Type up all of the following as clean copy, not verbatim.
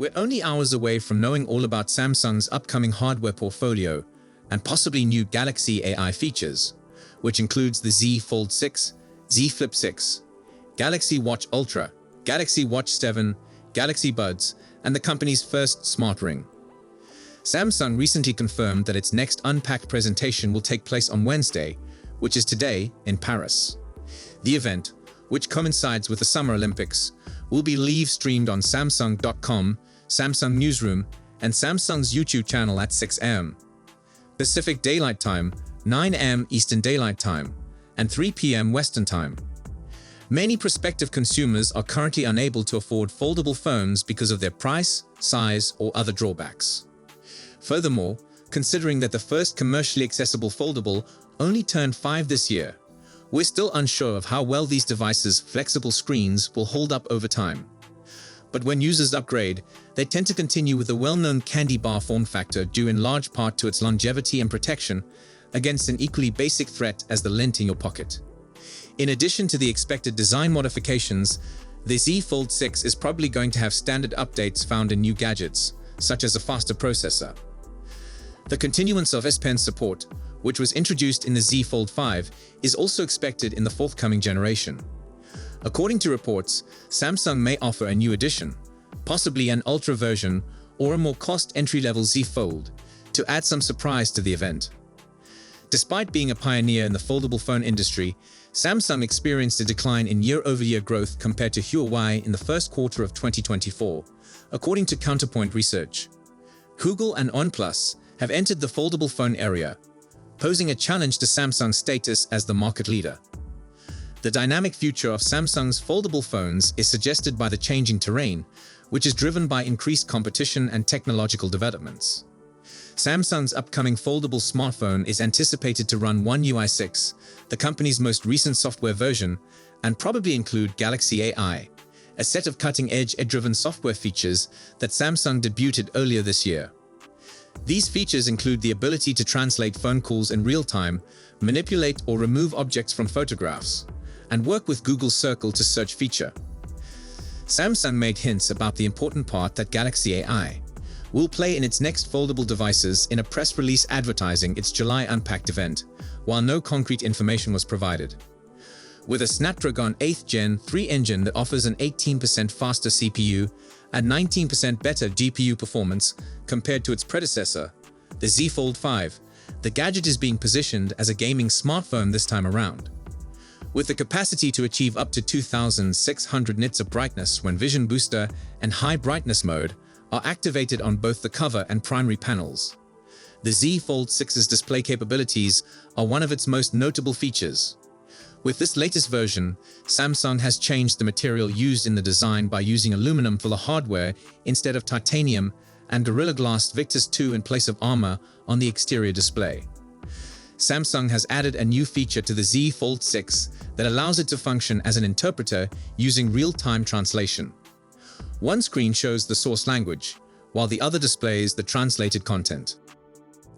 We're only hours away from knowing all about Samsung's upcoming hardware portfolio and possibly new Galaxy AI features, which includes the Z Fold 6, Z Flip 6, Galaxy Watch Ultra, Galaxy Watch 7, Galaxy Buds, and the company's first smart ring. Samsung recently confirmed that its next Unpacked presentation will take place on Wednesday, which is today, in Paris. The event, which coincides with the Summer Olympics, will be live-streamed on Samsung.com, Samsung Newsroom, and Samsung's YouTube channel at 6 a.m. Pacific Daylight Time, 9 a.m. Eastern Daylight Time, and 3 p.m. Western Time. Many prospective consumers are currently unable to afford foldable phones because of their price, size, or other drawbacks. Furthermore, considering that the first commercially accessible foldable only turned 5 this year, we're still unsure of how well these devices' flexible screens will hold up over time. But when users upgrade, they tend to continue with the well-known candy bar form factor due in large part to its longevity and protection against an equally basic threat as the lint in your pocket. In addition to the expected design modifications, the Z Fold 6 is probably going to have standard updates found in new gadgets, such as a faster processor. The continuance of S Pen support, which was introduced in the Z Fold 5, is also expected in the forthcoming generation. According to reports, Samsung may offer a new edition, possibly an Ultra version or a more cost entry-level Z Fold, to add some surprise to the event. Despite being a pioneer in the foldable phone industry, Samsung experienced a decline in year-over-year growth compared to Huawei in the first quarter of 2024, according to Counterpoint Research. Google and OnePlus have entered the foldable phone area, posing a challenge to Samsung's status as the market leader. The dynamic future of Samsung's foldable phones is suggested by the changing terrain, which is driven by increased competition and technological developments. Samsung's upcoming foldable smartphone is anticipated to run One UI 6, the company's most recent software version, and probably include Galaxy AI, a set of cutting-edge AI-driven software features that Samsung debuted earlier this year. These features include the ability to translate phone calls in real time, manipulate or remove objects from photographs, and work with Google Circle to search feature. Samsung made hints about the important part that Galaxy AI will play in its next foldable devices in a press release advertising its July Unpacked event, while no concrete information was provided. With a Snapdragon 8th Gen 3 engine that offers an 18% faster CPU and 19% better GPU performance compared to its predecessor, the Z Fold 5, the gadget is being positioned as a gaming smartphone this time around. With the capacity to achieve up to 2,600 nits of brightness when Vision Booster and High Brightness mode are activated on both the cover and primary panels. The Z Fold 6's display capabilities are one of its most notable features. With this latest version, Samsung has changed the material used in the design by using aluminum for the hardware instead of titanium and Gorilla Glass Victus 2 in place of armor on the exterior display. Samsung has added a new feature to the Z Fold 6 that allows it to function as an interpreter using real-time translation. One screen shows the source language, while the other displays the translated content.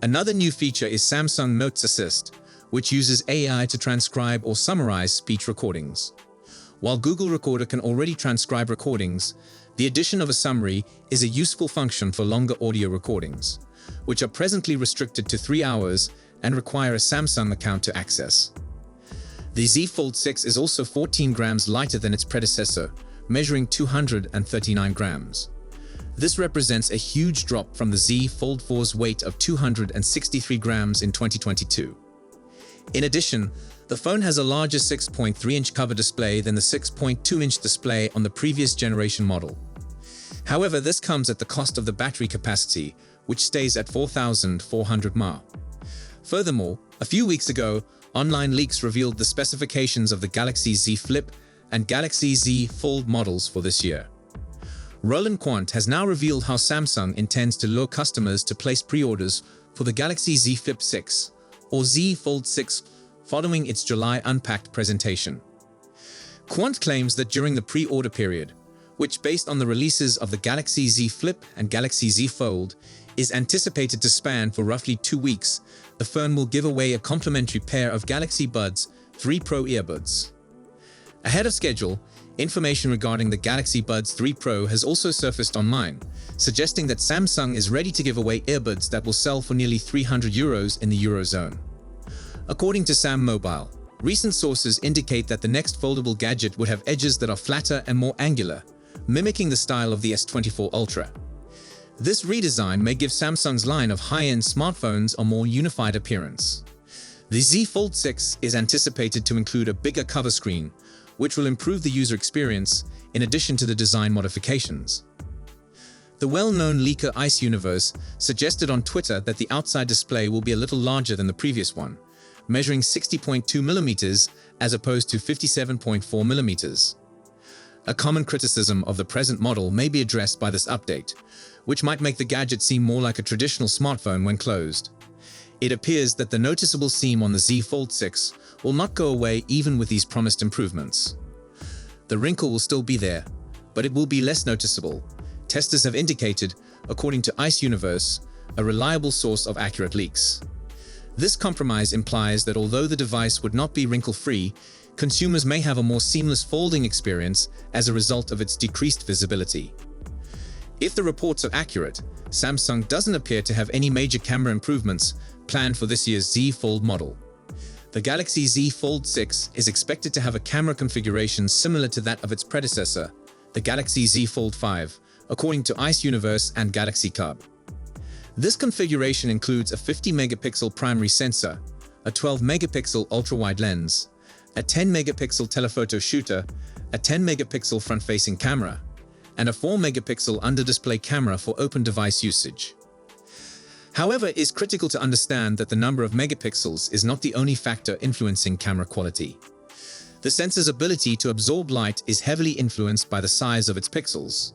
Another new feature is Samsung Notes Assist, which uses AI to transcribe or summarize speech recordings. While Google Recorder can already transcribe recordings, the addition of a summary is a useful function for longer audio recordings, which are presently restricted to 3 hours and require a Samsung account to access. The Z Fold 6 is also 14 grams lighter than its predecessor, measuring 239 grams. This represents a huge drop from the Z Fold 4's weight of 263 grams in 2022. In addition, the phone has a larger 6.3-inch cover display than the 6.2-inch display on the previous generation model. However, this comes at the cost of the battery capacity, which stays at 4,400 mAh. Furthermore, a few weeks ago, online leaks revealed the specifications of the Galaxy Z Flip and Galaxy Z Fold models for this year. Roland Quant has now revealed how Samsung intends to lure customers to place pre-orders for the Galaxy Z Flip 6 or Z Fold 6 following its July Unpacked presentation. Quant claims that during the pre-order period, which based on the releases of the Galaxy Z Flip and Galaxy Z Fold is anticipated to span for roughly 2 weeks, the phone will give away a complimentary pair of Galaxy Buds 3 Pro earbuds. Ahead of schedule, Information regarding the Galaxy Buds 3 Pro has also surfaced online, suggesting that Samsung is ready to give away earbuds that will sell for nearly €300 in the Eurozone. According to Sam Mobile, recent sources indicate that the next foldable gadget would have edges that are flatter and more angular, mimicking the style of the S24 Ultra. This redesign may give Samsung's line of high-end smartphones a more unified appearance. The Z Fold 6 is anticipated to include a bigger cover screen, which will improve the user experience in addition to the design modifications. The well-known leaker Ice Universe suggested on Twitter that the outside display will be a little larger than the previous one, measuring 60.2mm as opposed to 57.4mm. A common criticism of the present model may be addressed by this update, which might make the gadget seem more like a traditional smartphone when closed. It appears that the noticeable seam on the Z Fold 6 will not go away even with these promised improvements. The wrinkle will still be there, but it will be less noticeable, testers have indicated, according to Ice Universe, a reliable source of accurate leaks. This compromise implies that although the device would not be wrinkle-free, consumers may have a more seamless folding experience as a result of its decreased visibility. If the reports are accurate, Samsung doesn't appear to have any major camera improvements planned for this year's Z Fold model. The Galaxy Z Fold 6 is expected to have a camera configuration similar to that of its predecessor, the Galaxy Z Fold 5, according to Ice Universe and Galaxy Cub. This configuration includes a 50-megapixel primary sensor, a 12-megapixel ultra-wide lens, a 10-megapixel telephoto shooter, a 10-megapixel front-facing camera, and a 4-megapixel under-display camera for open device usage. However, it is critical to understand that the number of megapixels is not the only factor influencing camera quality. The sensor's ability to absorb light is heavily influenced by the size of its pixels.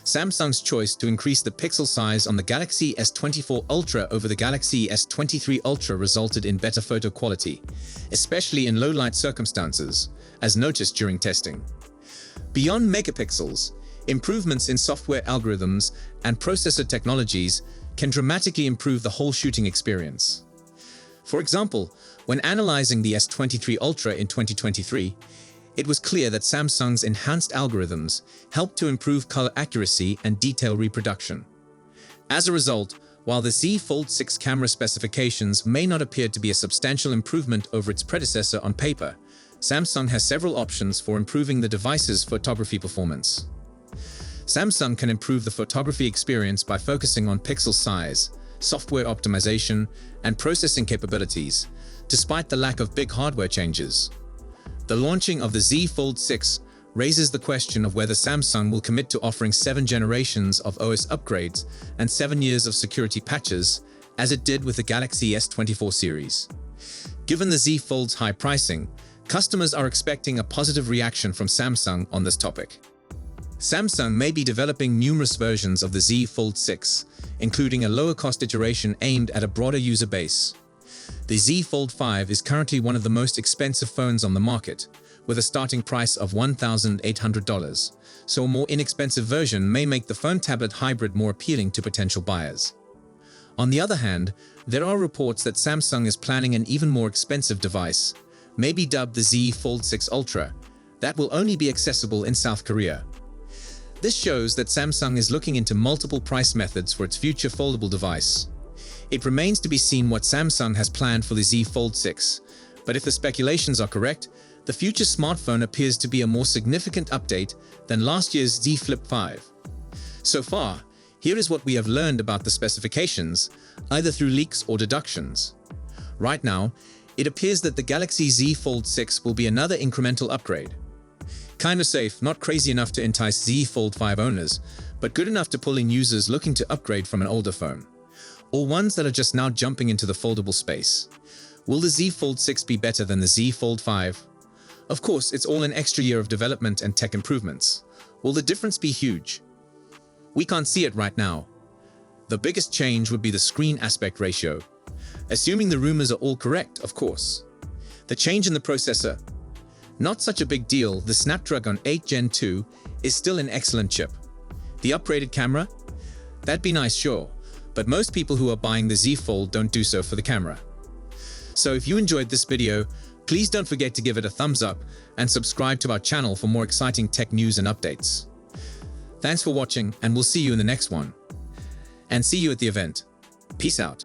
Samsung's choice to increase the pixel size on the Galaxy S24 Ultra over the Galaxy S23 Ultra resulted in better photo quality, especially in low-light circumstances, as noticed during testing. Beyond megapixels, improvements in software algorithms and processor technologies can dramatically improve the whole shooting experience. For example, when analyzing the S23 Ultra in 2023, it was clear that Samsung's enhanced algorithms helped to improve color accuracy and detail reproduction. As a result, while the Z Fold 6 camera specifications may not appear to be a substantial improvement over its predecessor on paper, Samsung has several options for improving the device's photography performance. Samsung can improve the photography experience by focusing on pixel size, software optimization, and processing capabilities, despite the lack of big hardware changes. The launching of the Z Fold 6 raises the question of whether Samsung will commit to offering 7 generations of OS upgrades and 7 years of security patches, as it did with the Galaxy S24 series. Given the Z Fold's high pricing, customers are expecting a positive reaction from Samsung on this topic. Samsung may be developing numerous versions of the Z Fold 6, including a lower-cost iteration aimed at a broader user base. The Z Fold 5 is currently one of the most expensive phones on the market, with a starting price of $1,800, so a more inexpensive version may make the phone-tablet hybrid more appealing to potential buyers. On the other hand, there are reports that Samsung is planning an even more expensive device, maybe dubbed the Z Fold 6 Ultra, that will only be accessible in South Korea. This shows that Samsung is looking into multiple price methods for its future foldable device. It remains to be seen what Samsung has planned for the Z Fold 6, but if the speculations are correct, the future smartphone appears to be a more significant update than last year's Z Flip 5. So far, here is what we have learned about the specifications, either through leaks or deductions. Right now, it appears that the Galaxy Z Fold 6 will be another incremental upgrade. Kinda safe, not crazy enough to entice Z Fold 5 owners, but good enough to pull in users looking to upgrade from an older phone, or ones that are just now jumping into the foldable space. Will the Z Fold 6 be better than the Z Fold 5? Of course, it's all an extra year of development and tech improvements. Will the difference be huge? We can't see it right now. The biggest change would be the screen aspect ratio, assuming the rumors are all correct, of course. The change in the processor. Not such a big deal, the Snapdragon 8 Gen 2 is still an excellent chip. The upgraded camera? That'd be nice, sure, but most people who are buying the Z Fold don't do so for the camera. So if you enjoyed this video, Please don't forget to give it a thumbs up and subscribe to our channel for more exciting tech news and updates. Thanks for watching, and we'll see you in the next one. And see you at the event. Peace out.